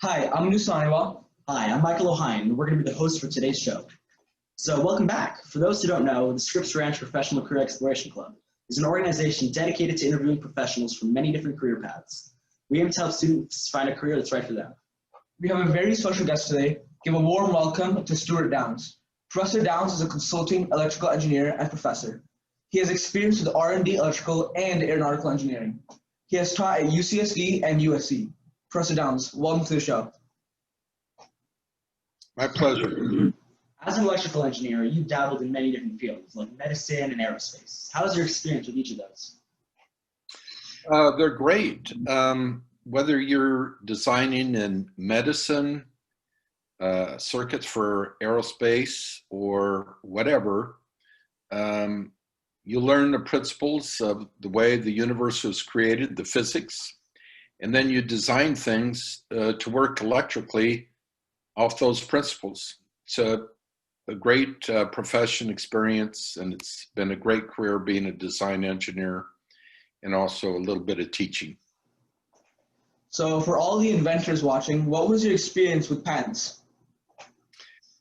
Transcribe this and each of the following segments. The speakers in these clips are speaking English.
Hi, I'm Anush. Hi, I'm Michael Ohayon, and we're going to be the host for today's show. So welcome back. For those who don't know, the Scripps Ranch Professional Career Exploration Club is an organization dedicated to interviewing professionals from many different career paths. We aim to help students find a career that's right for them. We have a very special guest today. Give a warm welcome to Stuart Downs. Professor Downs is a consulting electrical engineer and professor. He has experience with R&D electrical and aeronautical engineering. He has taught at UCSD and USC. Professor Downs, welcome to the show. My pleasure. As an electrical engineer, you've dabbled in many different fields like medicine and aerospace. How's your experience with each of those? They're great. Whether you're designing in medicine, circuits for aerospace, or whatever, you learn the principles of the way the universe was created, the physics, and then you design things to work electrically off those principles. It's a great profession experience, and it's been a great career being a design engineer and also a little bit of teaching. So for all the inventors watching, what was your experience with patents?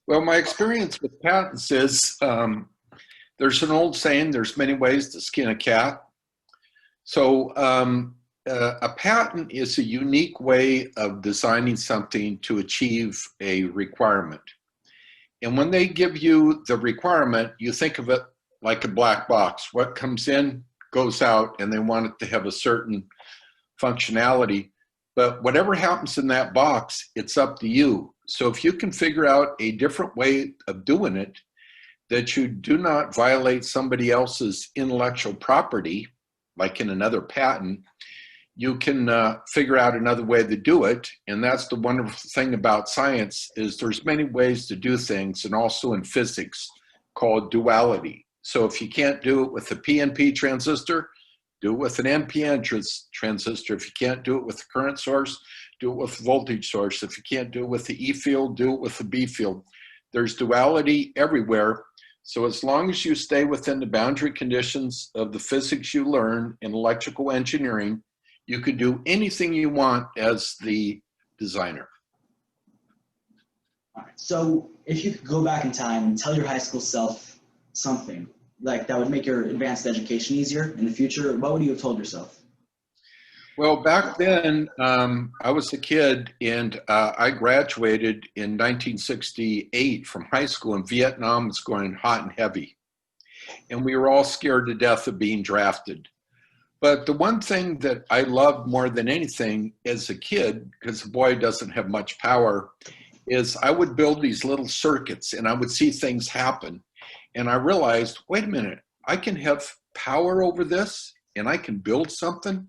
Well, my experience with patents is there's an old saying, there's many ways to skin a cat. So a patent is a unique way of designing something to achieve a requirement. And when they give you the requirement, you think of it like a black box. What comes in goes out, and they want it to have a certain functionality. But whatever happens in that box, it's up to you. So if you can figure out a different way of doing it, that you do not violate somebody else's intellectual property, like in another patent, you can figure out another way to do it. And that's the wonderful thing about science, is there's many ways to do things, and also in physics called duality. So if you can't do it with a PNP transistor, do it with an NPN transistor. If you can't do it with a current source, do it with a voltage source. If you can't do it with the E field, do it with the B field. There's duality everywhere. So as long as you stay within the boundary conditions of the physics you learn in electrical engineering, you could do anything you want as the designer. All right. So if you could go back in time and tell your high school self something like that would make your advanced education easier in the future, what would you have told yourself? Well, back then, I was a kid, and I graduated in 1968 from high school, and Vietnam was going hot and heavy. And we were all scared to death of being drafted. But the one thing that I loved more than anything as a kid, because the boy doesn't have much power, is I would build these little circuits, and I would see things happen. And I realized, wait a minute, I can have power over this, and I can build something.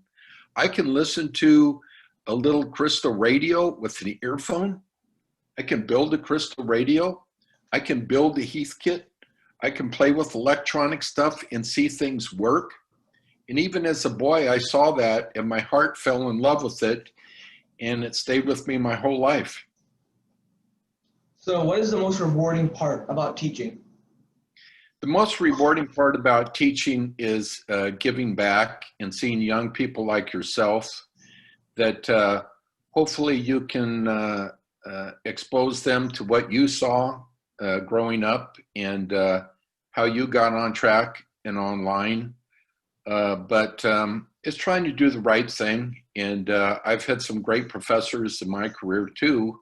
I can listen to a little crystal radio with an earphone. I can build a crystal radio. I can build a Heathkit. I can play with electronic stuff and see things work. And even as a boy, I saw that, and my heart fell in love with it, and it stayed with me my whole life. So what is the most rewarding part about teaching? The most rewarding part about teaching is giving back and seeing young people like yourself that hopefully you can expose them to what you saw growing up and how you got on track and online. But it's trying to do the right thing. And I've had some great professors in my career too,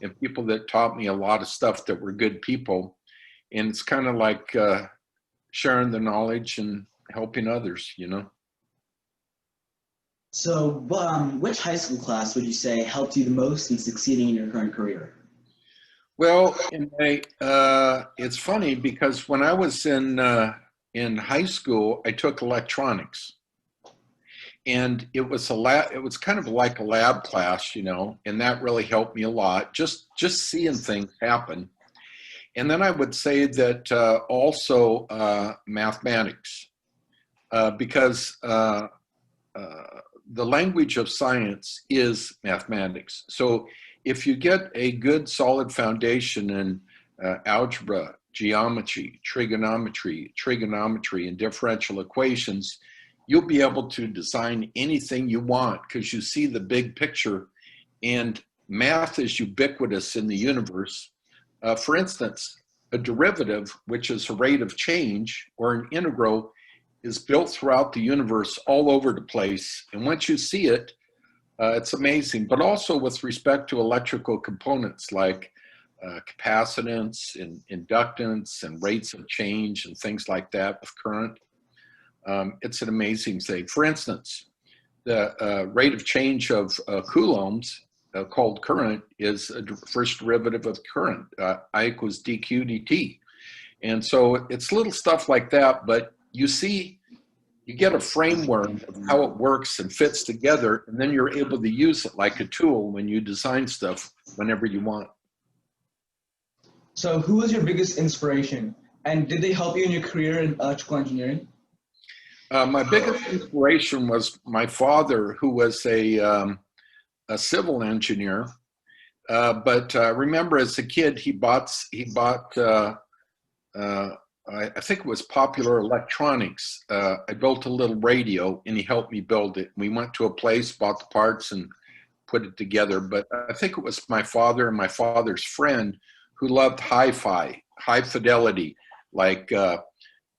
and people that taught me a lot of stuff that were good people. And it's kind of like sharing the knowledge and helping others, you know. So which high school class would you say helped you the most in succeeding in your current career? Well, it's funny because when I was in high school, I took electronics, and it was it was kind of like a lab class, you know, and that really helped me a lot. Just seeing things happen. And then I would say that also mathematics, because the language of science is mathematics. So if you get a good solid foundation in algebra, geometry, trigonometry, and differential equations, you'll be able to design anything you want because you see the big picture. And math is ubiquitous in the universe. For instance, a derivative, which is a rate of change, or an integral, is built throughout the universe all over the place. And once you see it, it's amazing. But also with respect to electrical components like capacitance and inductance and rates of change and things like that with current, it's an amazing thing. For instance, the rate of change of coulombs, called current, is a first derivative of current, I equals dq dt. And so it's little stuff like that, but you see, you get a framework of how it works and fits together, and then you're able to use it like a tool when you design stuff whenever you want. So who was your biggest inspiration, and did they help you in your career in electrical engineering? My biggest inspiration was my father, who was a civil engineer. But remember, as a kid, he bought I think it was Popular Electronics. I built a little radio, and he helped me build it. We went to a place, bought the parts, and put it together. But I think it was my father and my father's friend who loved hi-fi, high fidelity, like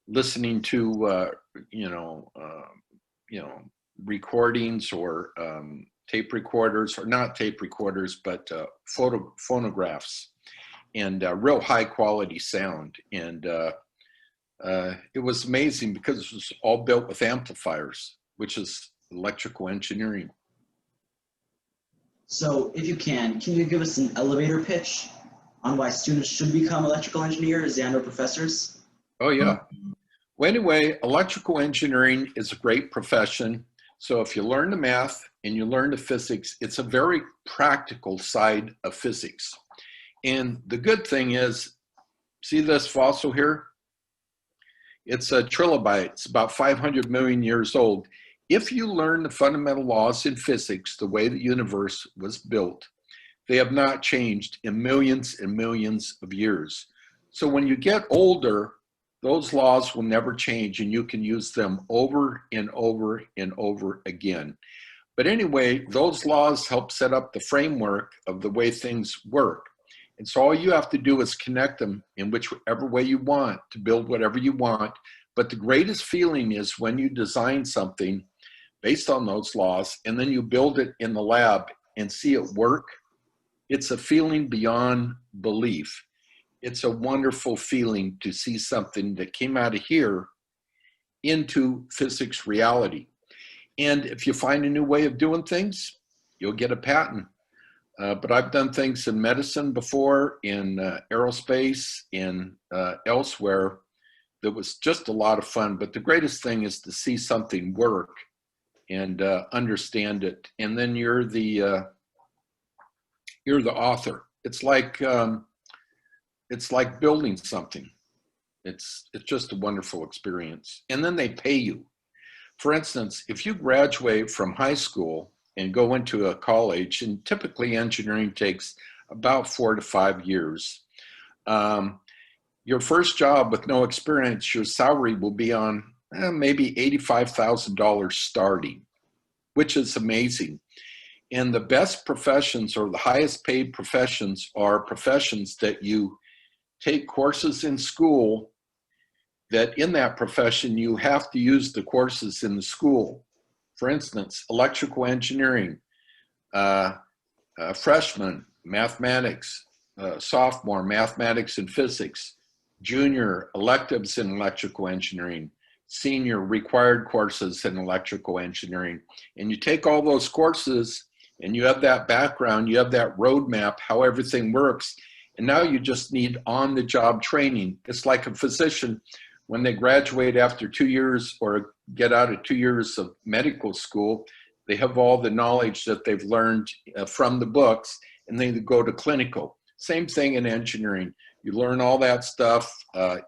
listening to recordings or tape recorders, or not tape recorders, but phonographs, and real high quality sound. And it was amazing because it was all built with amplifiers, which is electrical engineering. So if you can you give us an elevator pitch on why students should become electrical engineers and or professors? Oh yeah. Well, anyway, electrical engineering is a great profession. So if you learn the math and you learn the physics, it's a very practical side of physics. And the good thing is, see this fossil here? It's a trilobite. It's about 500 million years old. If you learn the fundamental laws in physics, the way the universe was built, they have not changed in millions and millions of years. So when you get older, those laws will never change, and you can use them over and over and over again. But anyway, those laws help set up the framework of the way things work. And so all you have to do is connect them in whichever way you want to build whatever you want. But the greatest feeling is when you design something based on those laws, and then you build it in the lab and see it work. It's a feeling beyond belief. It's a wonderful feeling to see something that came out of here into physics reality. And if you find a new way of doing things, you'll get a patent. But I've done things in medicine before, in aerospace, and elsewhere. That was just a lot of fun. But the greatest thing is to see something work and understand it. And then you're the author. It's like building something. It's just a wonderful experience. And then they pay you. For instance, if you graduate from high school and go into a college, and typically engineering takes about 4 to 5 years, your first job with no experience, your salary will be on maybe $85,000 starting, which is amazing. And the best professions, or the highest paid professions, are professions that you take courses in school, that in that profession you have to use the courses in the school. For instance, electrical engineering, freshman, mathematics, sophomore, mathematics and physics, junior, electives in electrical engineering, senior, required courses in electrical engineering. And you take all those courses and you have that background, you have that roadmap, how everything works. And now you just need on-the-job training. It's like a physician, when they graduate after 2 years or get out of 2 years of medical school, they have all the knowledge that they've learned from the books, and they go to clinical. Same thing in engineering. You learn all that stuff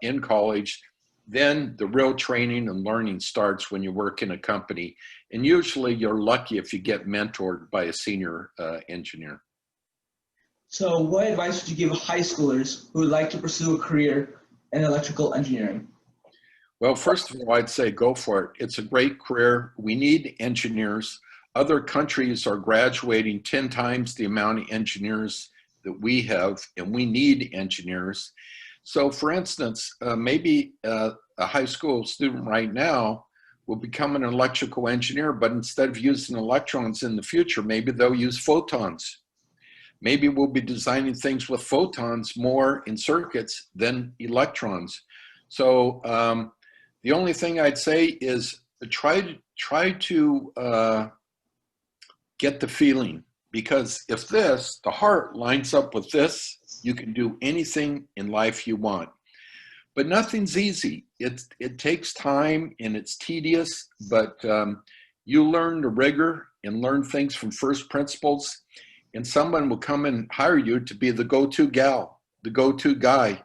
in college, then the real training and learning starts when you work in a company. And usually you're lucky if you get mentored by a senior engineer. So what advice would you give high schoolers who would like to pursue a career in electrical engineering? Well, first of all, I'd say go for it. It's a great career. We need engineers. Other countries are graduating 10 times the amount of engineers that we have, and we need engineers. So for instance, maybe a high school student right now will become an electrical engineer, but instead of using electrons in the future, maybe they'll use photons. Maybe we'll be designing things with photons more in circuits than electrons. So the only thing I'd say is try to get the feeling, because if the heart lines up with this, you can do anything in life you want. But nothing's easy. It takes time and it's tedious, but you learn the rigor and learn things from first principles, and someone will come and hire you to be the go-to gal, the go-to guy,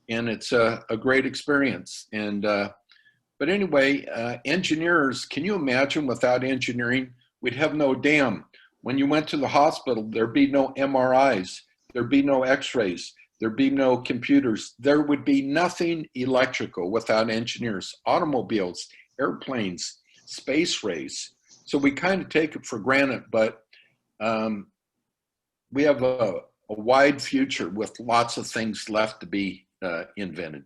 and it's a great experience. And but anyway, engineers, can you imagine without engineering, we'd have no dam. When you went to the hospital, there'd be no MRIs, there'd be no x-rays, there'd be no computers. There would be nothing electrical without engineers. Automobiles, airplanes, space rays. So we kind of take it for granted, but we have a wide future with lots of things left to be invented.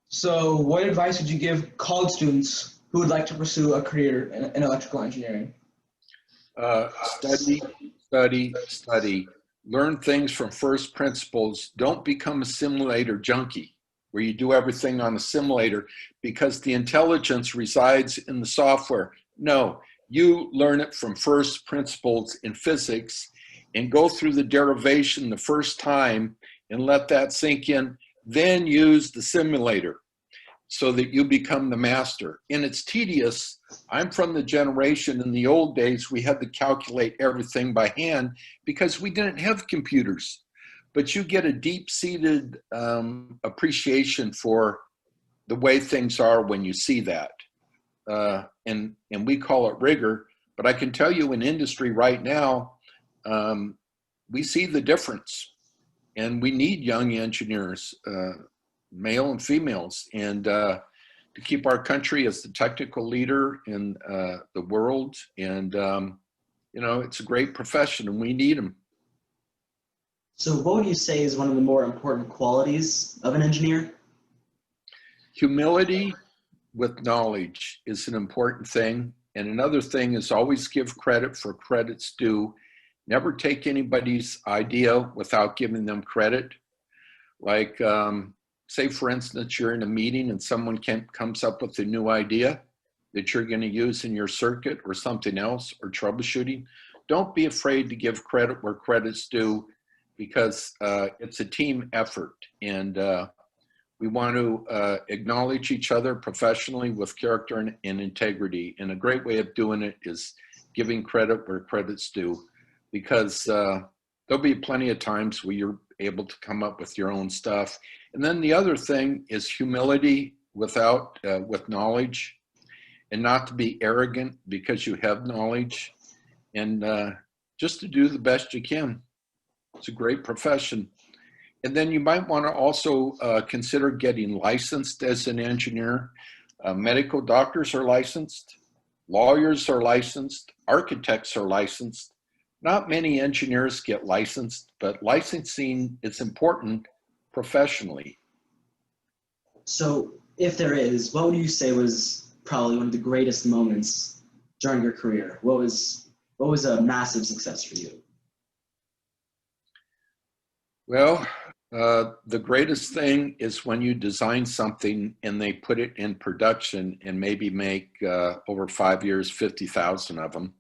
So what advice would you give college students who would like to pursue a career in electrical engineering? Study, study, study. Learn things from first principles. Don't become a simulator junkie where you do everything on a simulator because the intelligence resides in the software. No, you learn it from first principles in physics and go through the derivation the first time and let that sink in, then use the simulator so that you become the master. And it's tedious. I'm from the generation in the old days, we had to calculate everything by hand because we didn't have computers. But you get a deep-seated appreciation for the way things are when you see that. And we call it rigor. But I can tell you in industry right now, we see the difference. And we need young engineers, male and females, and to keep our country as the technical leader in the world. And, you know, it's a great profession and we need them. So what would you say is one of the more important qualities of an engineer? Humility with knowledge is an important thing. And another thing is always give credit for credit's due. Never take anybody's idea without giving them credit. Like, say, for instance, you're in a meeting and someone comes up with a new idea that you're going to use in your circuit or something else or troubleshooting. Don't be afraid to give credit where credit's due because it's a team effort. And we want to acknowledge each other professionally with character and integrity. And a great way of doing it is giving credit where credit's due, because there'll be plenty of times where you're able to come up with your own stuff. And then the other thing is humility with knowledge, and not to be arrogant because you have knowledge, and just to do the best you can. It's a great profession. And then you might want to also consider getting licensed as an engineer. Medical doctors are licensed, lawyers are licensed, architects are licensed. Not many engineers get licensed, but licensing is important professionally. So if there is, what would you say was probably one of the greatest moments during your career? What was a massive success for you? Well, the greatest thing is when you design something and they put it in production and maybe make over 5 years, 50,000 of them.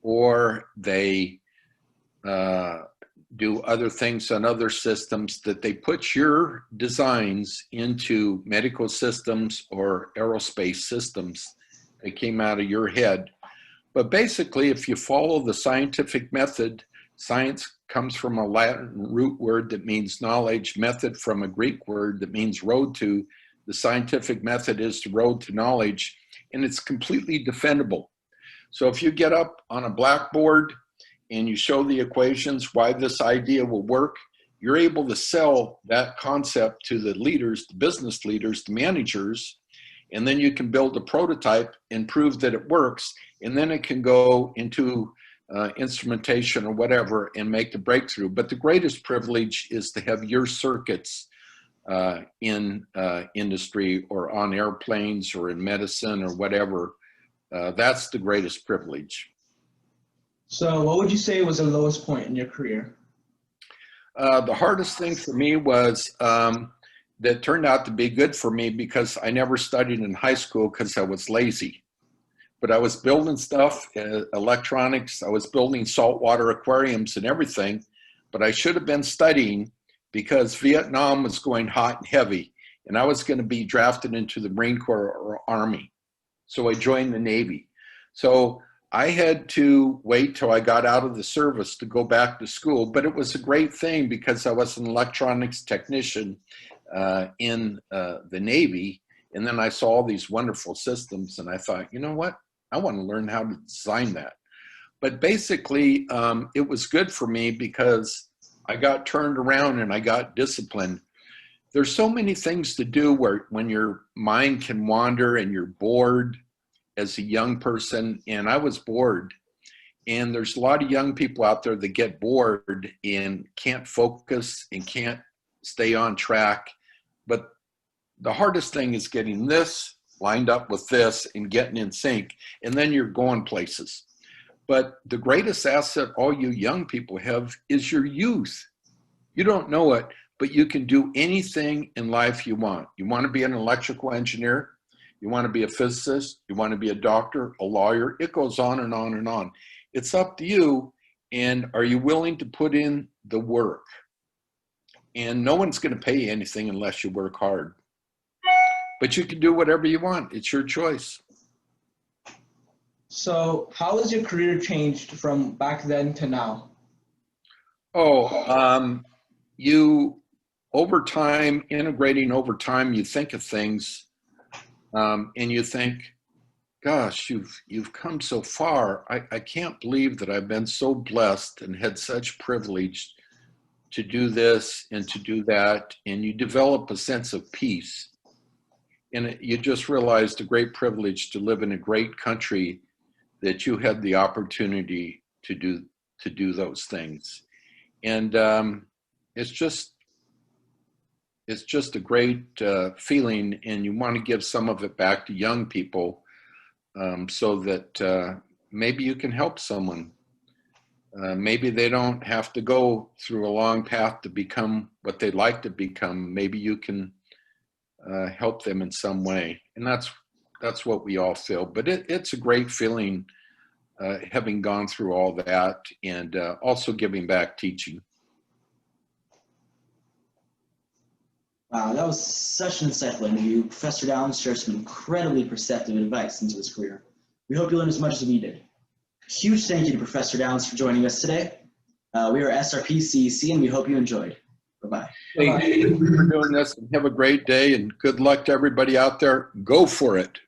Or they do other things on other systems that they put your designs into medical systems or aerospace systems that came out of your head. But basically, if you follow the scientific method, science comes from a Latin root word that means knowledge, method from a Greek word that means road to. The scientific method is the road to knowledge, and it's completely defendable. So if you get up on a blackboard and you show the equations why this idea will work, you're able to sell that concept to the leaders, the business leaders, the managers, and then you can build a prototype and prove that it works, and then it can go into instrumentation or whatever and make the breakthrough. But the greatest privilege is to have your circuits in industry or on airplanes or in medicine or whatever. That's the greatest privilege. So what would you say was the lowest point in your career? The hardest thing for me was that turned out to be good for me because I never studied in high school because I was lazy. But I was building stuff, electronics, I was building saltwater aquariums and everything, but I should have been studying because Vietnam was going hot and heavy, and I was going to be drafted into the Marine Corps or Army. So I joined the Navy. So I had to wait till I got out of the service to go back to school, but it was a great thing because I was an electronics technician in the Navy, and then I saw all these wonderful systems, and I thought, you know what? I want to learn how to design that. But basically, it was good for me because I got turned around and I got disciplined. There's so many things to do when your mind can wander and you're bored as a young person, and I was bored. And there's a lot of young people out there that get bored and can't focus and can't stay on track. But the hardest thing is getting this lined up with this and getting in sync, and then you're going places. But the greatest asset all you young people have is your youth. You don't know it, but you can do anything in life you want. You want to be an electrical engineer, you want to be a physicist, you want to be a doctor, a lawyer, it goes on and on and on. It's up to you, and are you willing to put in the work? And no one's going to pay you anything unless you work hard. But you can do whatever you want. It's your choice. So how has your career changed from back then to now? You, over time, integrating over time, you think of things and you think, gosh, you've come so far. I can't believe that I've been so blessed and had such privilege to do this and to do that. And you develop a sense of peace. And you just realize the great privilege to live in a great country that you had the opportunity to do those things. And it's just a great feeling, and you want to give some of it back to young people so that maybe you can help someone. Maybe they don't have to go through a long path to become what they'd like to become. Maybe you can help them in some way, and that's what we all feel. But it's a great feeling having gone through all that, and also giving back teaching. Wow, that was such an insightful interview. Professor Downs shared some incredibly perceptive advice into his career. We hope you learned as much as we did. A huge thank you to Professor Downs for joining us today. We are SRPCEC, and we hope you enjoyed. Bye-bye. Hey, thank you for doing this, and have a great day, and good luck to everybody out there. Go for it.